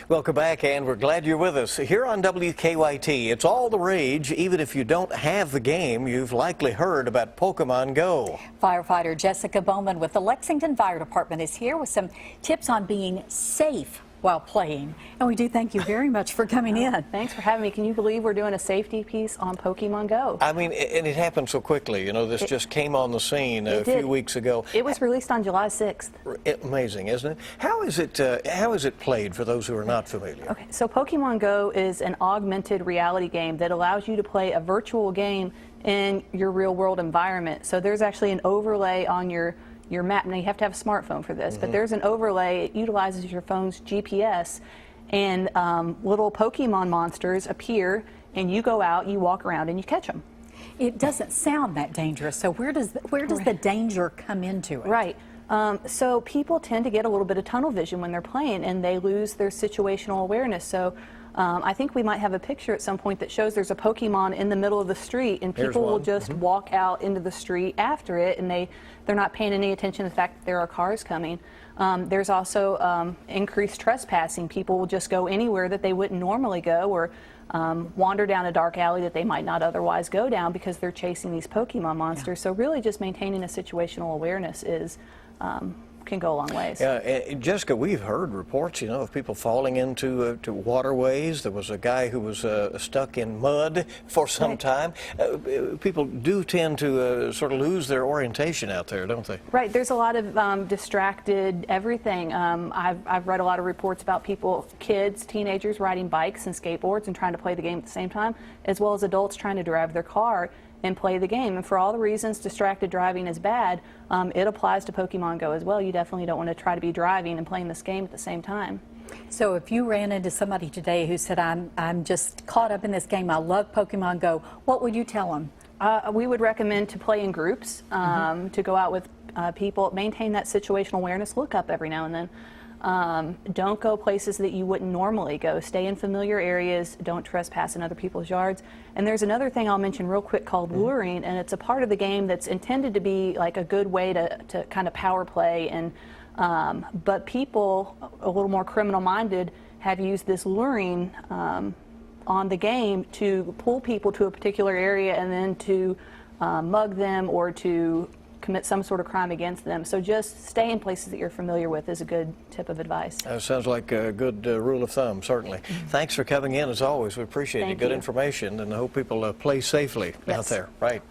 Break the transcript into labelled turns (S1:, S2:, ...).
S1: Welcome back, and we're glad you're with us. Here on WKYT, it's all the rage. Even if you don't have the game, you've likely heard about Pokemon Go.
S2: Firefighter Jessica Bowman with the Lexington Fire Department is here with some tips on being safe while playing. And we do thank you very much for coming in.
S3: Thanks for having me. Can you believe we're doing a safety piece on Pokemon Go?
S1: I mean, and it happened so quickly. You know, this just came on the scene a few weeks ago.
S3: It was released on July 6th.
S1: Amazing, isn't it? How is it played for those who are not familiar?
S3: Okay, so Pokemon Go is an augmented reality game that allows you to play a virtual game in your real world environment. So there's actually an overlay on your map. Now you have to have a smartphone for this, but there's an overlay. It utilizes your phone's GPS, and little Pokemon monsters appear, and you go out, you walk around, and you catch them.
S2: It doesn't sound that dangerous, so where does the danger come into it?
S3: Right. So people tend to get a little bit of tunnel vision when they're playing, and they lose their situational awareness. So I think we might have a picture at some point that shows there's a Pokemon in the middle of the street, and people will just walk out into the street after it, and they're not paying any attention to the fact that there are cars coming. There's also increased trespassing. People will just go anywhere that they wouldn't normally go, or wander down a dark alley that they might not otherwise go down because they're chasing these Pokemon monsters. So really just maintaining a situational awareness can go a long ways.
S1: Yeah, and Jessica, we've heard reports, you know, of people falling into to waterways. There was a guy who was stuck in mud for some time. People do tend to sort of lose their orientation out there, don't they?
S3: Right. There's a lot of distracted everything. I've read a lot of reports about kids, teenagers riding bikes and skateboards and trying to play the game at the same time, as well as adults trying to drive their car and play the game. And for all the reasons distracted driving is bad, it applies to Pokemon Go as well. You definitely don't want to try to be driving and playing this game at the same time.
S2: So if you ran into somebody today who said, I'm just caught up in this game, I love Pokemon Go, what would you tell them?
S3: We would recommend to play in groups, to go out with people, maintain that situational awareness, look up every now and then. Don't go places that you wouldn't normally go. Stay in familiar areas. Don't trespass in other people's yards. And there's another thing I'll mention real quick called luring, and it's a part of the game that's intended to be like a good way to kind of power play. And but people a little more criminal-minded have used this luring on the game to pull people to a particular area and then to mug them or to commit some sort of crime against them. So just stay in places that you're familiar with is a good tip of advice.
S1: That sounds like a good rule of thumb, certainly. Thanks for coming in, as always. We appreciate it. Good information, and I hope people play safely out there. Right.